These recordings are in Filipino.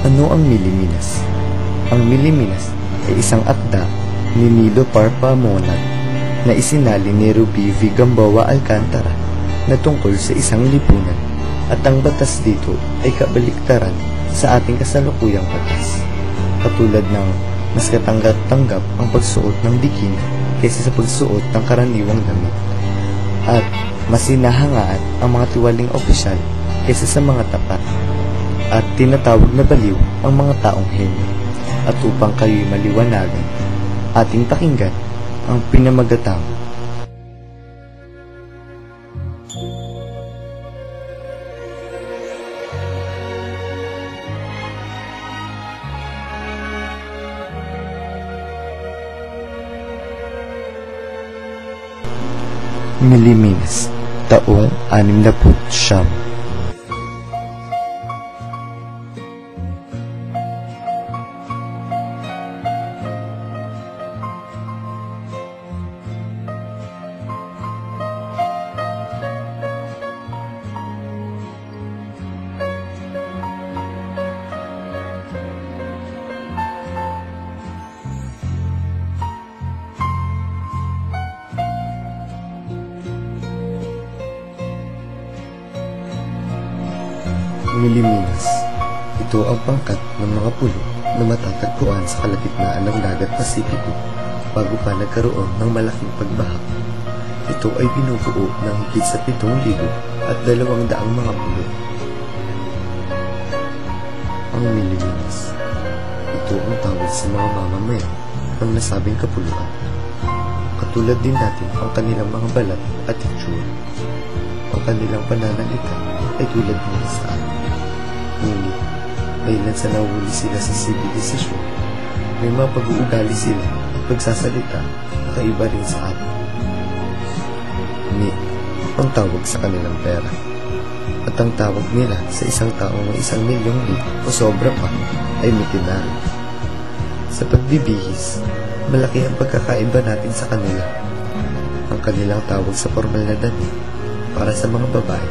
Ano ang Miliminas? Ang Miliminas ay isang akda ni Nilo Parpamonag na isinalin ni Ruby V. Gamboa Alcantara na tungkol sa isang lipunan, at ang batas dito ay kabaliktaran sa ating kasalukuyang batas, katulad ng mas katanggap-tanggap ang pagsuot ng dikin kaysa sa pagsuot ng karaniwang damit, at mas hinahangaan ang mga tiwaling opisyal kaysa sa mga tapat, at tinatawag na baliw ang mga taong henyo. At upang kayo'y maliwanagan, ating pakinggan ang pinamagatang Miliminas, taong 69. Miliminas. Ito ang pangkat ng mga pulo na matatagpuan sa kalagitnaan ng dagat Pasipiko bago pa nagkaroon ng malaking pagbaha. Ito ay binubuo ng higit sa 7,200 mga pulo. Ang Miliminas. Ito ang tawag sa mga mamamayan ng nasabing kapuluan. Katulad din natin ang kanilang mga balat at itsura. Ang kanilang pananalita ay tulad nila sa atin. Ngunit, dahilan sa nahuli sila sa sibilisasyon, may mga pag-uugali sila at pagsasalita na kaiba rin sa atin. Ni, ang tawag sa kanilang pera. At ang tawag nila sa isang taong may 1,000,000 lib o sobra pa ay mitinari. Sa pagbibihis, malaki ang pagkakaiba natin sa kanila. Ang kanilang tawag sa formal na damit para sa mga babae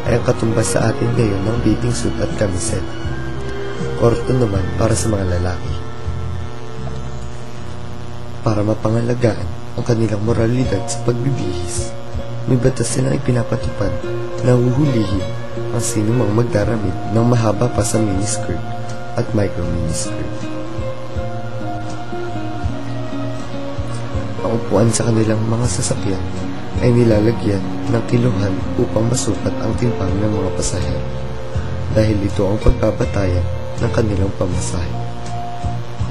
ay ang katumbas sa atin ngayon ng bathing suit at kamiseta. Korto naman para sa mga lalaki. Para mapangalagaan ang kanilang moralidad sa pagbibihis, may batas silang ipinapatupad na huhulihin ang sino mang magdaramit ng mahaba pa sa miniskirt at micro-miniskirt. Ang upuan sa kanilang mga sasakyan ay nilalagyan ng kiluhan upang masukat ang timbang ng mga pasahero, dahil ito ang pagbabatayan ng kanilang pamasahe.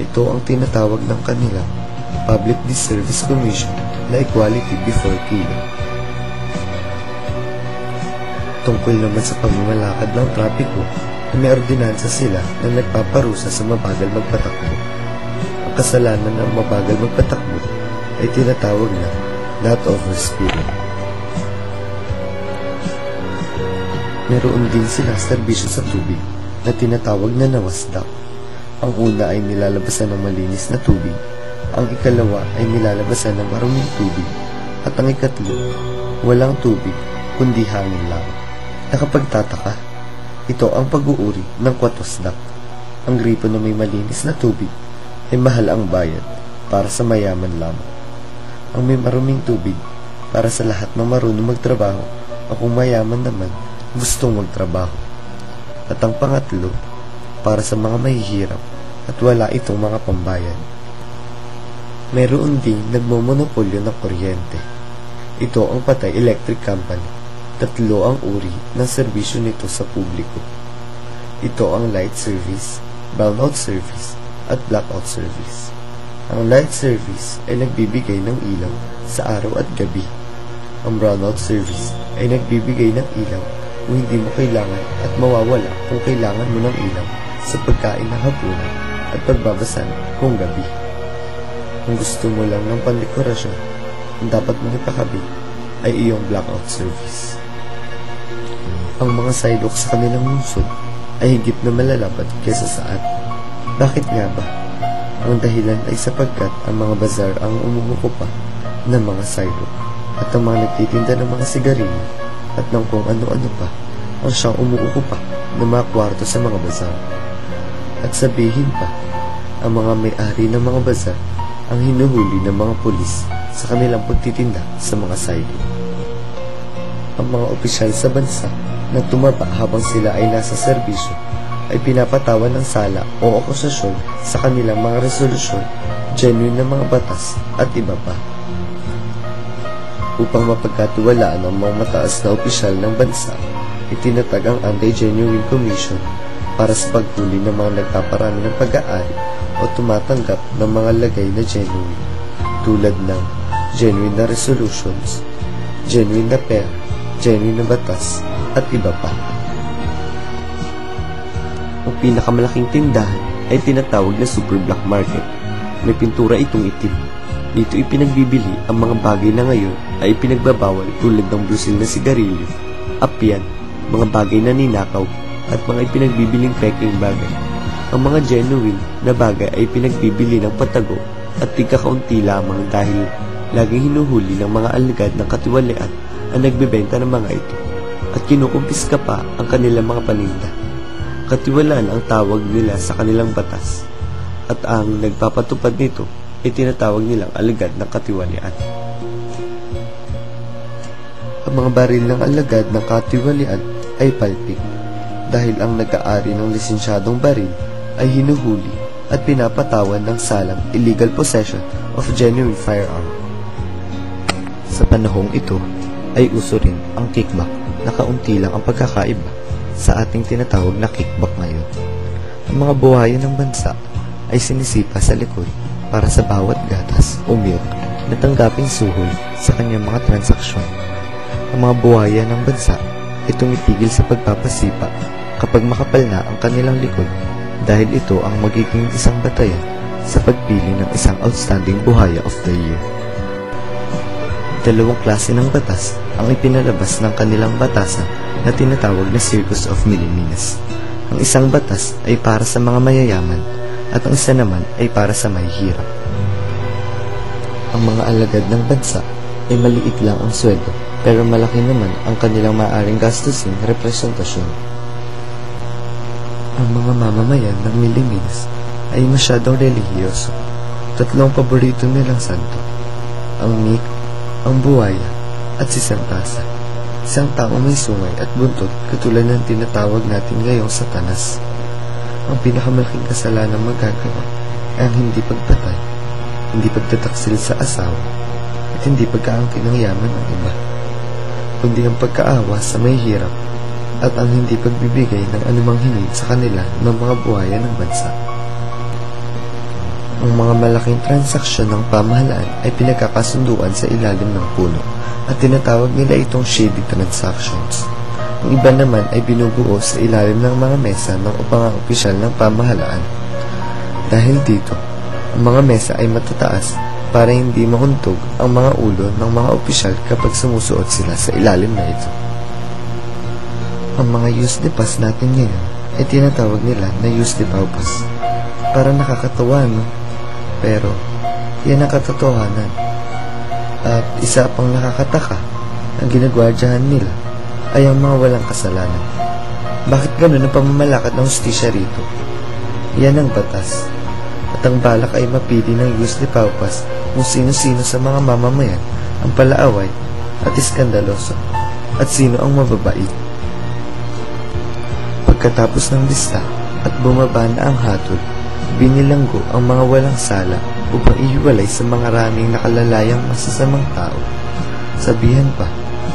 Ito ang tinatawag ng kanilang Public Service Commission na Equality Before Kilo. Tungkol naman sa pagmamalakad ng trapiko, may ordinansa sila na nagpaparusa sa mabagal magpatakbo. Ang kasalanan ng mabagal magpatakbo ay tinatawag na not overspeeding. Meron din silang serbisyo sa tubig na tinatawag na nawasdak. Ang una ay nilalabasan ng malinis na tubig, ang ikalawa ay nilalabasan ng maruming tubig, at ang ikatlo, walang tubig kundi hangin lang. Nakapagtataka, ito ang pag-uuri ng kwatosdak. Ang gripo na may malinis na tubig ay mahal ang bayad para sa mayaman lamang. Ang may maruming tubig para sa lahat ng marunong magtrabaho, o kung mayaman naman, gustong magtrabaho. At ang pangatlo, para sa mga mahihirap at wala itong mga pambayad. Mayroon ding nagmomonopolyo ng kuryente. Ito ang Patay Electric Company. 3 ang uri ng serbisyo nito sa publiko. Ito ang light service, brownout service, at blackout service. Ang light service ay nagbibigay ng ilaw sa araw at gabi. Ang brownout service ay nagbibigay ng ilaw kung hindi mo kailangan at mawawala kung kailangan mo ng ilaw sa pagkain ng hapunan at pagbabasan kung gabi. Kung gusto mo lang ng pandekorasyon, ang dapat mong ipakabit ay iyong blackout service. Ang mga sidewalk sa kanilang lungsod ay higit na malalapat kaysa sa atin. Bakit nga ba? Ang dahilan ay sapagkat ang mga bazar ang umuukupa ng mga sidewalk, at ang mga nagtitinda ng mga sigarilyo at ng kung ano-ano pa ang siyang umuukupa ng mga kwarto sa mga bazar. At sabihin pa, ang mga may-ari ng mga bazaar ang hinuhuli ng mga pulis sa kanilang pagtitinda sa mga siding. Ang mga opisyal sa bansa na tumaba habang sila ay nasa serbisyo ay pinapatawan ng sala o akusasyon sa kanilang mga resolusyon, genuine na mga batas at iba pa. Upang mapagkatiwalaan ang mga mataas na opisyal ng bansa, itinatag ang Anti-Genuine Commission para sa paghuli ng mga nagpaparami ng pag-aari o tumatanggap ng mga lagay na genuine, tulad ng genuine na resolutions, genuine na pera, genuine na batas, at iba pa. Ang pinakamalaking tindahan ay tinatawag na super black market. May pintura itong itim. Dito ipinagbibili ang mga bagay na ngayon ay ipinagbabawal, tulad ng blusil na sigarilyo, apyan, mga bagay na ninakaw, at mga ipinagbibiling peking bagay. Ang mga genuine na bagay ay pinagbibili ng patago at tigkakaunti lamang dahil laging hinuhuli ng mga alagad ng katiwalian ang nagbebenta ng mga ito at kinukumpiska pa ang kanilang mga paninda. Katiwalaan ang tawag nila sa kanilang batas at ang nagpapatupad nito ay tinatawag nilang alagad ng katiwalian. Ang mga baril ng alagad ng katiwalian ay palpig dahil ang nag-aari ng lisensyadong baril ay hinuhuli at pinapatawan ng salang illegal possession of genuine firearm. Sa panahong ito ay uso rin ang kickback na kaunti lang ang pagkakaiba sa ating tinatawag na kickback ngayon. Ang mga buhayan ng bansa ay sinisipa sa likod para sa bawat gatas o milk na tanggaping suhol sa kanyang mga transaksyon. Ang mga buhayan ng bansa ay tumitigil sa pagpapasipa kapag makapal na ang kanilang likod dahil ito ang magiging isang batayan sa pagpili ng isang outstanding buhaya of the year. Dalawang klase ng batas ang ipinalabas ng kanilang batasan na tinatawag na Circus of Miliminas. Ang isang batas ay para sa mga mayayaman at ang isa naman ay para sa mahihirap. Ang mga alagad ng bansa ay maliit lang ang sweldo pero malaki naman ang kanilang maaaring gastusin representasyon. Ang mga mamamayan ng Miliminas ay masyadong relihiyoso. Tatlong paborito nilang santo, ang Mik, ang Buwaya, at si Santasa. Isang taong may sungay at buntot katulad ng tinatawag natin ngayong Satanas. Ang pinakamalaking kasalanan magagawa ay ang hindi pagpatay, hindi pagtataksil sa asawa, at hindi pagkaangkin ng yaman ng iba, kundi ang pagkaawa sa may hirap at ang hindi pagbibigay ng anumang hingin sa kanila ng mga buhaya ng bansa. Ang mga malaking transaksyon ng pamahalaan ay pinagkakasunduan sa ilalim ng puno at tinatawag nila itong shady transactions. Ang iba naman ay binubuo sa ilalim ng mga mesa ng upang opisyal ng pamahalaan. Dahil dito, ang mga mesa ay matataas para hindi mauntog ang mga ulo ng mga opisyal kapag sumusuot sila sa ilalim na ito. Ang mga use de pass natin ngayon ay tinatawag nila na use de paupas. Para nakakatawa, no? Pero, yan ang katotohanan. At isa pang nakakataka, ang ginagwardyahan nila ay ang mga walang kasalanan. Bakit ganun ang pamamalakad ng hustisya rito? Yan ang batas. At ang balak ay mapili ng use de paupas kung sino-sino sa mga mamamayan ang palaaway at iskandaloso at sino ang mababait. Pagkatapos ng lista at bumaba na ang hatol, binilanggo ang mga walang sala upang ihiwalay sa mga raming nakalalayang masasamang tao. Sabihan pa,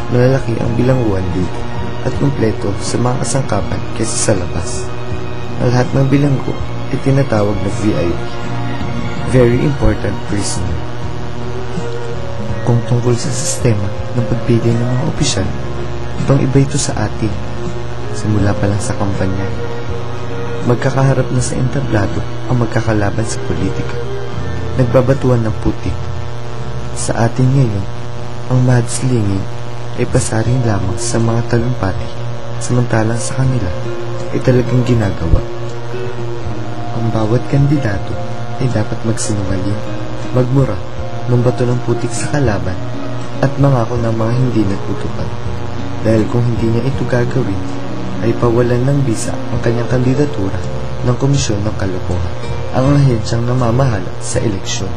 malalaki ang bilangguan dito at kumpleto sa mga kasangkapan kaysa sa labas. Ang lahat ng bilanggo ay tinatawag na VIP, Very Important Prisoner. Kung tungkol sa sistema ng pagpili ng mga opisyal, ibang-iba ito sa atin. Simula pa lang sa kampanya, magkakaharap na sa entablado ang magkakalaban sa politika. Nagbabatuan ng puti. Sa atin ngayon, ang mudslinging ay pasaring lamang sa mga talumpati, samantalang sa kanila ay talagang ginagawa. Ang bawat kandidato ay dapat magsinungaling, magmura, mambato ng putik sa kalaban, at mangako ng mga hindi natutupad. Dahil kung hindi niya ito gagawin, ay pawalan ng bisa ang kanyang kandidatura ng Komisyon ng Kalokohan, ang ahensyang namamahala sa eleksyon.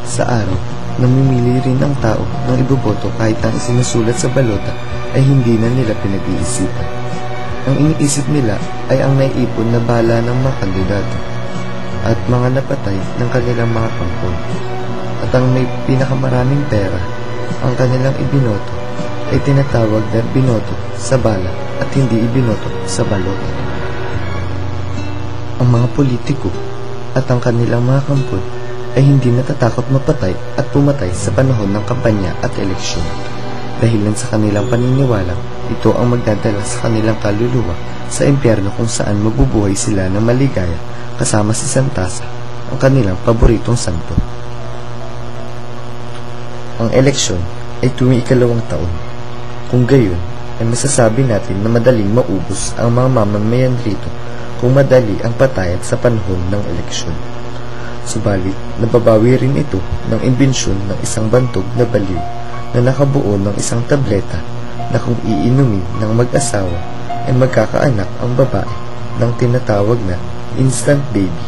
Sa araw, namimili rin ang tao ng iboboto kahit ang isinusulat sa balota ay hindi na nila pinag-iisipan. Ang iniisip nila ay ang naiipon na bala ng mga kandidato at mga napatay ng kanilang mga kampon. At ang may pinakamaraming pera, ang kanilang ibinoto, ay tinatawag na binoto sa bala at hindi ibinoto sa balota. Ang mga politiko at ang kanilang mga kampon ay hindi natatakot mapatay at pumatay sa panahon ng kampanya at eleksyon. Dahilan sa kanilang paniniwalang ito ang magdadala sa kanilang kaluluwa sa impyerno kung saan mabubuhay sila ng maligaya kasama si Santasa, ang kanilang paboritong santo. Ang eleksyon ay tuwing ikalawang taon. Kung gayon, ay masasabi natin na madaling maubos ang mga mamamayan rito kung madali ang patayad sa panahon ng eleksyon. Subalit, nababawi rin ito ng imbensyon ng isang bantog na baliw na nakabuo ng isang tableta na kung iinumin ng mag-asawa ay magkakaanak ang babae ng tinatawag na instant baby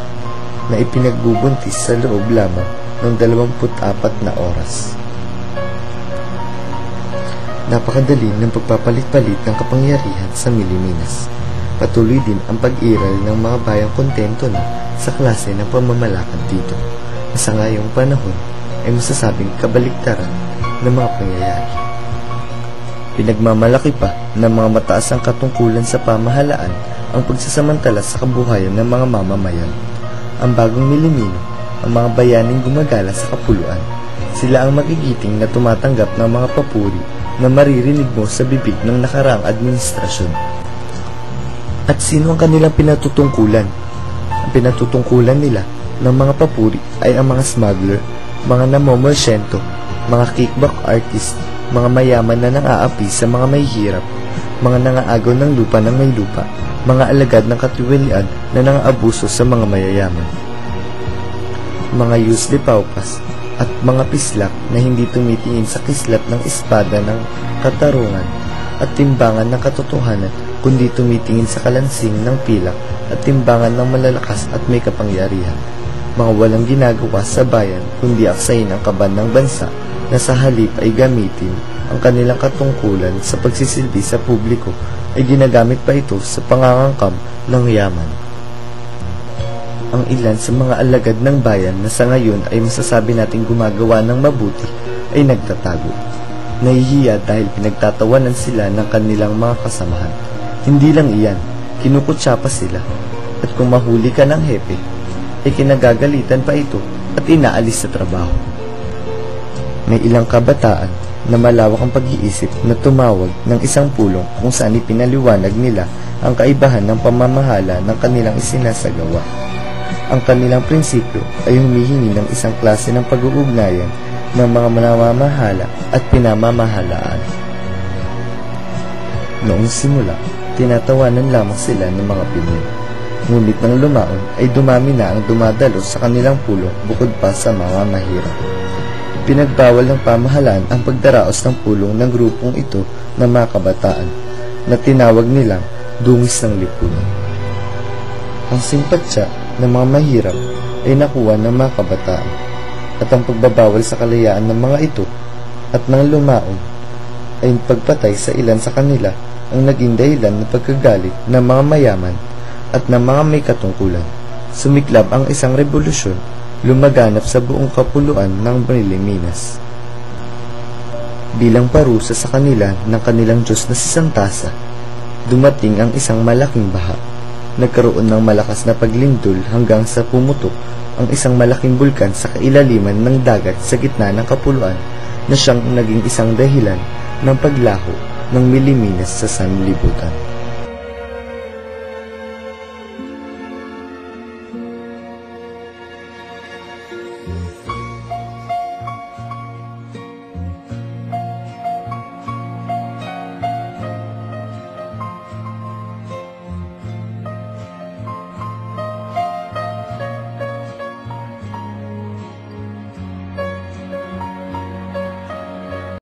na ipinagbubuntis sa loob lamang ng 24 na oras. Napakadali ng pagpapalit-palit ng kapangyarihan sa Miliminas. Patuloy din ang pag-iral ng mga bayang kontento na sa klase ng pamamalakad dito na sa ngayong panahon ay masasabing kabaligtaran ng mga pangyayari. Pinagmamalaki pa ng mga mataas ang katungkulan sa pamahalaan ang pagsasamantala sa kabuhayan ng mga mamamayan. Ang bagong Milimino, ang mga bayaning gumagala sa kapuluan, sila ang magigiting na tumatanggap ng mga papuri na maririnig mo sa bibig ng nakaraang administrasyon. At sino ang kanilang pinatutungkulan? Ang pinatutungkulan nila ng mga papuri ay ang mga smuggler, mga namomorsyento, mga kickback artist, mga mayaman na nang-aapi sa mga mahihirap, mga nangaagaw ng lupa ng may lupa, mga alagad ng katiwalian na nang-aabuso sa mga mayayaman, mga yusli paupas, at mga pislak na hindi tumitingin sa kislat ng espada ng katarungan at timbangan ng katotohanan, kundi tumitingin sa kalansing ng pilak at timbangan ng malalakas at may kapangyarihan. Mga walang ginagawa sa bayan, kundi aksayin ang kaban ng bansa na sa halip ay gamitin ang kanilang katungkulan sa pagsisilbi sa publiko ay ginagamit pa ito sa pangangangkam ng yaman. Ang ilan sa mga alagad ng bayan na sa ngayon ay masasabi nating gumagawa ng mabuti ay nagtatago. Nahihiya dahil pinagtatawanan sila ng kanilang mga kasamahan. Hindi lang iyan, kinukutsa pa sila. At kung mahuli ka ng hepe, ay kinagagalitan pa ito at inaalis sa trabaho. May ilang kabataan na malawak ang pag-iisip na tumawag ng isang pulong kung saan ipinaliwanag nila ang kaibahan ng pamamahala ng kanilang isinasagawa. Ang kanilang prinsipyo ay humihingi ng isang klase ng pag-uugnayan ng mga namamahala at pinamamahalaan. Noong simula, tinatawanan lamang sila ng mga Pinoy. Ngunit nang lumaon ay dumami na ang dumadalo sa kanilang pulong bukod pa sa mga mahirap. Pinagbawal ng pamahalaan ang pagdaraos ng pulong ng grupong ito ng mga kabataan na tinawag nilang dungis ng lipunan. Ang simpatsya ng mga mahirap ay nakuha ng mga kabataan at ang pagbabawal sa kalayaan ng mga ito at nang lumaon ay pagpatay sa ilan sa kanila ang naging dahilan ng pagkagalit ng mga mayaman at ng mga may katungkulan. Sumiklab ang isang revolusyon, lumaganap sa buong kapuluan ng Miliminas. Bilang parusa sa kanila ng kanilang Diyos na si Santasa, dumating ang isang malaking baha. Nagkaroon ng malakas na paglindol hanggang sa pumutok ang isang malaking bulkan sa kailaliman ng dagat sa gitna ng kapuluan na siyang naging isang dahilan ng paglaho ng Miliminas sa sanlibutan.